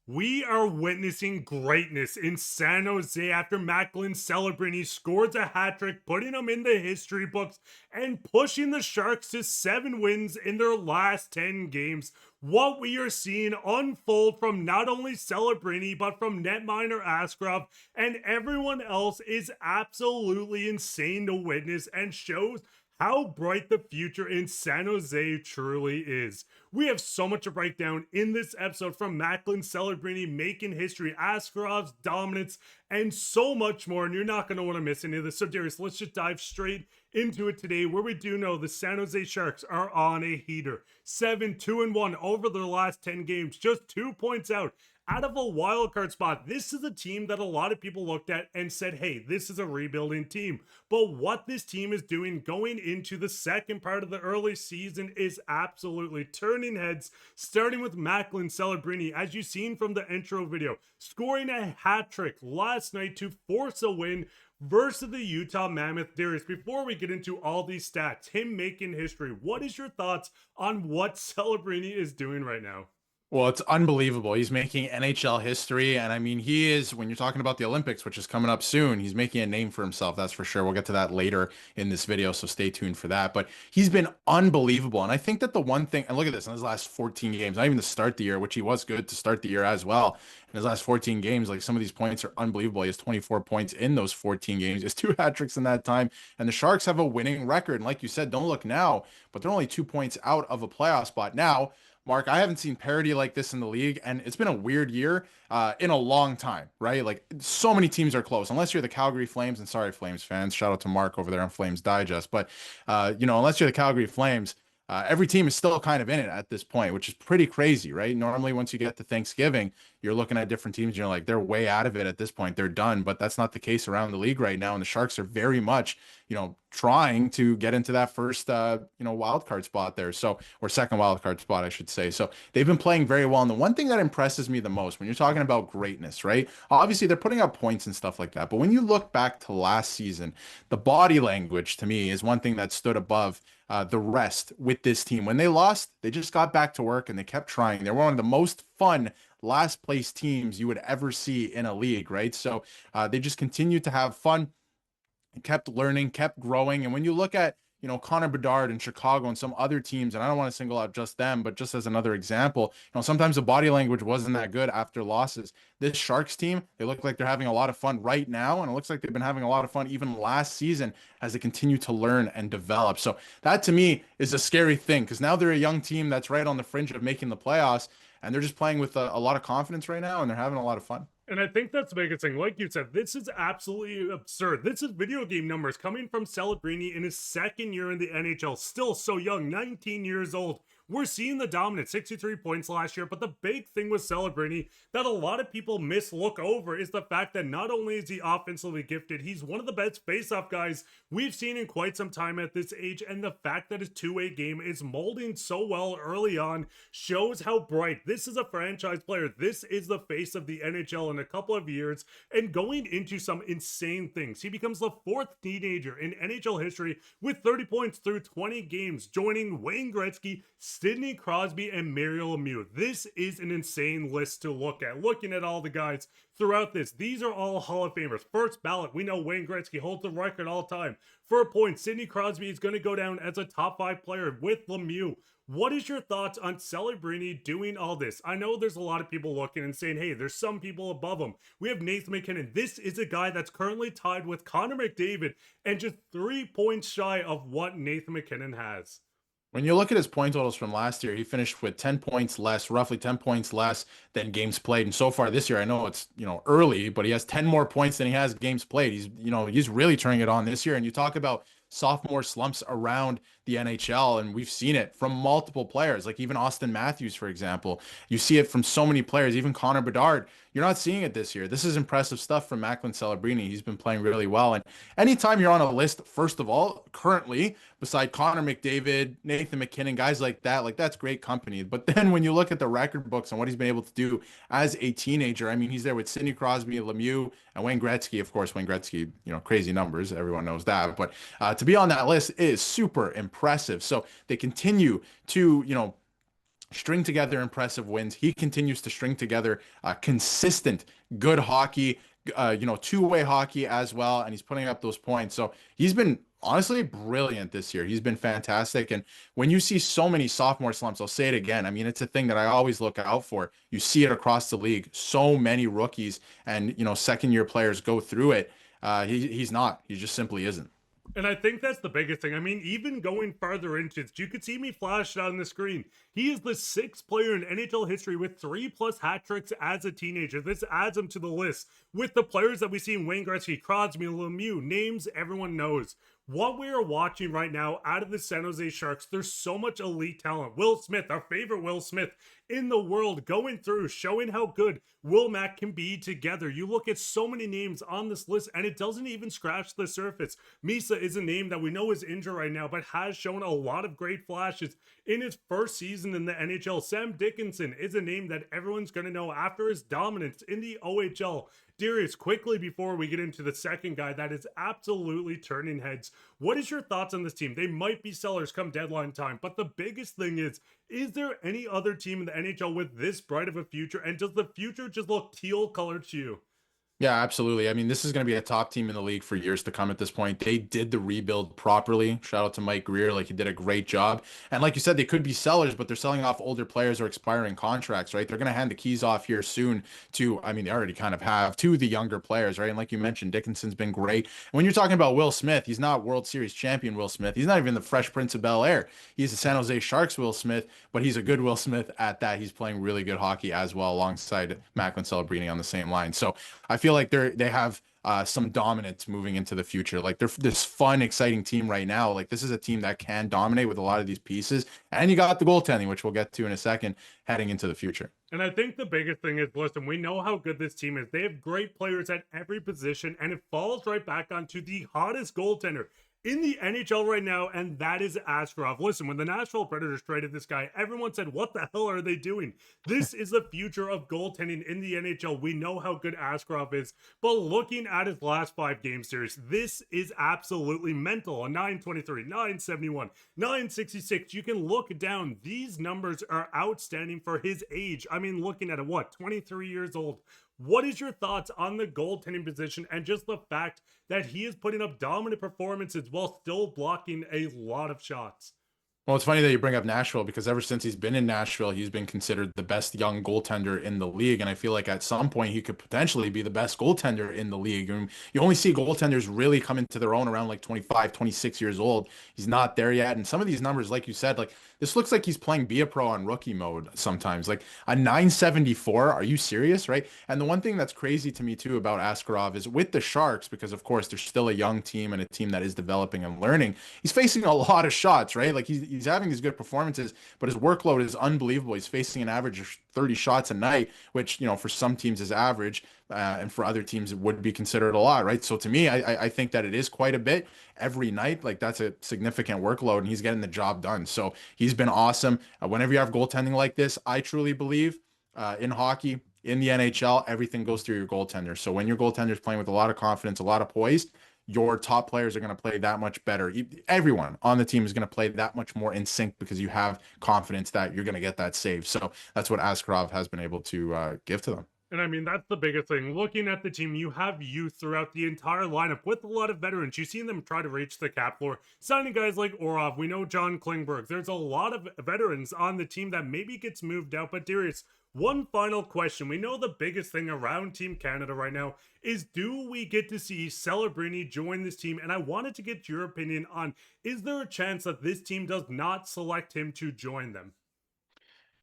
We are witnessing greatness in San Jose after Macklin Celebrini scores a hat trick, putting them in the history books and pushing the Sharks to 7 wins in their last 10 games. What we are seeing unfold from not only Celebrini, but from netminder Askarov and everyone else is absolutely insane to witness and shows how bright the future in San Jose truly is. We have so much to break down in this episode, from Macklin Celebrini making history, Askarov's dominance, and so much more. And you're not going to want to miss any of this. So, Darius, let's just dive straight into it today, where we do know the San Jose Sharks are on a heater. 7-2-1 over their last 10 games, just 2 points out of a wild card spot. This is a team that a lot of people looked at and said, hey, this is a rebuilding team. But what this team is doing going into the second part of the early season is absolutely turning heads, starting with Macklin Celebrini, as you've seen from the intro video, scoring a hat trick last night to force a win versus the Utah Mammoth. Darius, before we get into all these stats, him making history, what is your thoughts on what Celebrini is doing right now? Well, it's unbelievable. He's making NHL history. And I mean, he is, when you're talking about the Olympics, which is coming up soon, he's making a name for himself. That's for sure. We'll get to that later in this video. So stay tuned for that. But he's been unbelievable. And I think that the one thing, and look at this, in his last 14 games, not even to start the year, which he was good to start the year as well. In his last 14 games, like, some of these points are unbelievable. He has 24 points in those 14 games. He has 2 hat tricks in that time. And the Sharks have a winning record. And like you said, don't look now, but they're only 2 points out of a playoff spot now. Mark, I haven't seen parity like this in the league, and it's been a weird year in a long time, right? Like, so many teams are close, unless you're the Calgary Flames, and sorry, Flames fans, shout out to Mark over there on Flames Digest, but unless you're the Calgary Flames, every team is still kind of in it at this point, which is pretty crazy, right? Normally, once you get to Thanksgiving, you're looking at different teams, and you're like, they're way out of it at this point. They're done, but that's not the case around the league right now. And the Sharks are very much, trying to get into that first, wild card spot there. So, or second wild card spot, I should say. So they've been playing very well. And the one thing that impresses me the most when you're talking about greatness, right? Obviously, they're putting up points and stuff like that. But when you look back to last season, the body language to me is one thing that stood above the rest with this team. When they lost, they just got back to work and they kept trying. They were one of the most fun last place teams you would ever see in a league, right? So they just continued to have fun, kept learning, kept growing. And when you look at, Connor Bedard in Chicago and some other teams, and I don't want to single out just them, but just as another example, sometimes the body language wasn't that good after losses. This Sharks team, they look like they're having a lot of fun right now, and it looks like they've been having a lot of fun even last season as they continue to learn and develop. So that to me is a scary thing, because now they're a young team that's right on the fringe of making the playoffs, and they're just playing with a lot of confidence right now, and they're having a lot of fun. And I think that's the biggest thing. Like you said, this is absolutely absurd. This is video game numbers coming from Celebrini in his second year in the NHL. Still so young, 19 years old. We're seeing the dominant 63 points last year, but the big thing with Celebrini that a lot of people look over is the fact that not only is he offensively gifted, he's one of the best face-off guys we've seen in quite some time at this age, and the fact that his two-way game is molding so well early on shows how bright. This is a franchise player. This is the face of the NHL in a couple of years, and going into some insane things. He becomes the fourth teenager in NHL history with 30 points through 20 games, joining Wayne Gretzky, Sidney Crosby, and Mario Lemieux. This is an insane list to look at. Looking at all the guys throughout this, these are all Hall of Famers. First ballot, we know Wayne Gretzky holds the record all time. For a point, Sidney Crosby is going to go down as a top 5 player with Lemieux. What is your thoughts on Celebrini doing all this? I know there's a lot of people looking and saying, hey, there's some people above him. We have Nathan MacKinnon. This is a guy that's currently tied with Connor McDavid and just 3 points shy of what Nathan MacKinnon has. When you look at his point totals from last year, he finished with 10 points less, roughly 10 points less than games played. And so far this year, I know it's, early, but he has 10 more points than he has games played. He's really turning it on this year. And you talk about sophomore slumps around the NHL, and we've seen it from multiple players, like even Austin Matthews, for example. You see it from so many players, even Connor Bedard. You're not seeing it this year. This is impressive stuff from Macklin Celebrini. He's been playing really well. And anytime you're on a list, first of all, currently, beside Connor McDavid, Nathan MacKinnon, guys like that, like, that's great company. But then when you look at the record books and what he's been able to do as a teenager, I mean, he's there with Sidney Crosby, Lemieux, and Wayne Gretzky. Of course, Wayne Gretzky, crazy numbers. Everyone knows that. But to be on that list is super impressive. So they continue to, string together impressive wins. He continues to string together consistent, good hockey, two-way hockey as well, and he's putting up those points. So he's been honestly brilliant this year. He's been fantastic. And when you see so many sophomore slumps, I'll say it again. I mean, it's a thing that I always look out for. You see it across the league. So many rookies and, second-year players go through it. He's not. He just simply isn't. And I think that's the biggest thing. I mean, even going farther into it, you could see me flash it on the screen. He is the sixth player in NHL history with 3+ hat tricks as a teenager. This adds him to the list with the players that we see in Wayne Gretzky, Crosby, Lemieux, names everyone knows. What we are watching right now out of the San Jose Sharks, there's so much elite talent. Will Smith, our favorite Will Smith in the world, going through, showing how good Will Mac can be together. You look at so many names on this list, and it doesn't even scratch the surface. Misa is a name that we know is injured right now, but has shown a lot of great flashes in his first season in the NHL. Sam Dickinson is a name that everyone's going to know after his dominance in the OHL. Darius, quickly before we get into the second guy that is absolutely turning heads, what is your thoughts on this team? They might be sellers come deadline time, but the biggest thing is there any other team in the NHL with this bright of a future, and does the future just look teal colored to you? Yeah, absolutely. I mean, this is going to be a top team in the league for years to come at this point. They did the rebuild properly. Shout out to Mike Greer. Like, he did a great job. And like you said, they could be sellers, but they're selling off older players or expiring contracts, right? They're going to hand the keys off here soon to, I mean, they already kind of have, to the younger players, right? And like you mentioned, Dickinson's been great. When you're talking about Will Smith, he's not World Series champion Will Smith. He's not even the Fresh Prince of Bel-Air. He's the San Jose Sharks Will Smith, but he's a good Will Smith at that. He's playing really good hockey as well alongside Macklin Celebrini on the same line. So I feel like they have some dominance moving into the future. Like, they're this fun, exciting team right now. Like, this is a team that can dominate with a lot of these pieces. And you got the goaltending, which we'll get to in a second, heading into the future. And I think the biggest thing is, listen, we know how good this team is. They have great players at every position, and it falls right back onto the hottest goaltender in the NHL right now, and that is Askarov. Listen, when the Nashville Predators traded this guy, everyone said, what the hell are they doing? This is the future of goaltending in the NHL. We know how good Askarov is, but looking at his last 5 game series, this is absolutely mental. A 923, 971, 966. You can look down. These numbers are outstanding for his age. I mean, looking at it, 23 years old. What is your thoughts on the goaltending position and just the fact that he is putting up dominant performances while still blocking a lot of shots? Well, it's funny that you bring up Nashville, because ever since he's been in Nashville, he's been considered the best young goaltender in the league. And I feel like at some point he could potentially be the best goaltender in the league. I mean, you only see goaltenders really come into their own around like 25, 26 years old. He's not there yet. And some of these numbers, like you said, like, this looks like he's playing Be a Pro on rookie mode sometimes. Like a 974. Are you serious? Right. And the one thing that's crazy to me too about Askarov is with the Sharks, because of course they're still a young team and a team that is developing and learning. He's facing a lot of shots, right? Like, he's having these good performances, but his workload is unbelievable. He's facing an average of 30 shots a night, which, for some teams is average, and for other teams it would be considered a lot, right? So to me, I think that it is quite a bit every night. Like, that's a significant workload, and he's getting the job done. So he's been awesome. Whenever you have goaltending like this, I truly believe in hockey, in the NHL, everything goes through your goaltender. So when your goaltender is playing with a lot of confidence, a lot of poise, your top players are going to play that much better. Everyone on the team is going to play that much more in sync, because you have confidence that you're going to get that save. So that's what Askarov has been able to give to them. And I mean, that's the biggest thing. Looking at the team, you have youth throughout the entire lineup with a lot of veterans. You've seen them try to reach the cap floor, signing guys like Orov. We know John Klingberg. There's a lot of veterans on the team that maybe gets moved out. But Darius, one final question. We know the biggest thing around Team Canada right now is, do we get to see Celebrini join this team? And I wanted to get your opinion on, is there a chance that this team does not select him to join them?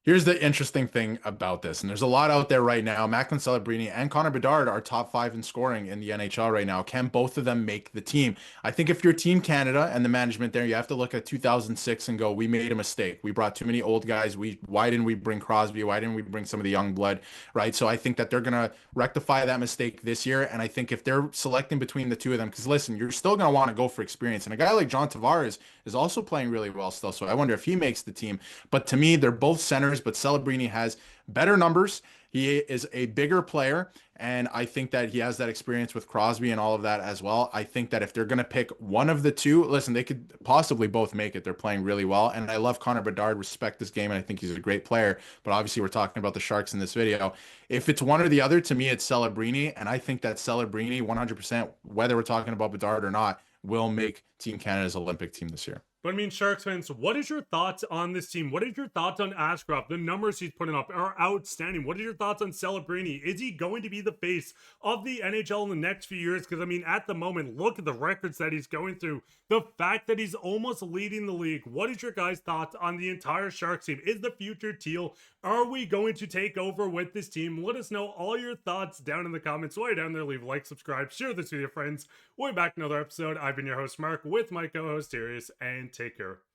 Here's the interesting thing about this, and there's a lot out there right now. Macklin Celebrini and Connor Bedard are top 5 in scoring in the NHL right now. Can both of them make the team? I think if you're Team Canada and the management there, you have to look at 2006 and go, we made a mistake. We brought too many old guys. Why didn't we bring Crosby? Why didn't we bring some of the young blood, right? So I think that they're going to rectify that mistake this year. And I think if they're selecting between the two of them, because listen, you're still going to want to go for experience. And a guy like John Tavares is also playing really well still. So I wonder if he makes the team. But to me, they're both centers players, but Celebrini has better numbers. He is a bigger player, and I think that he has that experience with Crosby and all of that as well. I think that if they're going to pick one of the two, listen, they could possibly both make it. They're playing really well, and I love Connor Bedard, respect this game, and I think he's a great player, but obviously we're talking about the Sharks in this video. If it's one or the other, to me, it's Celebrini, and I think that Celebrini, 100%, whether we're talking about Bedard or not, will make Team Canada's Olympic team this year. But I mean, Sharks fans, what is your thoughts on this team? What is your thoughts on Askarov? The numbers he's putting up are outstanding. What are your thoughts on Celebrini? Is he going to be the face of the NHL in the next few years? Because, I mean, at the moment, look at the records that he's going through. The fact that he's almost leading the league. What is your guys' thoughts on the entire Sharks team? Is the future teal? Are we going to take over with this team? Let us know all your thoughts down in the comments. While you're down there, leave a like, subscribe, share this with your friends. We'll be back in another episode. I've been your host, Mark, with my co-host, Darius, and take care.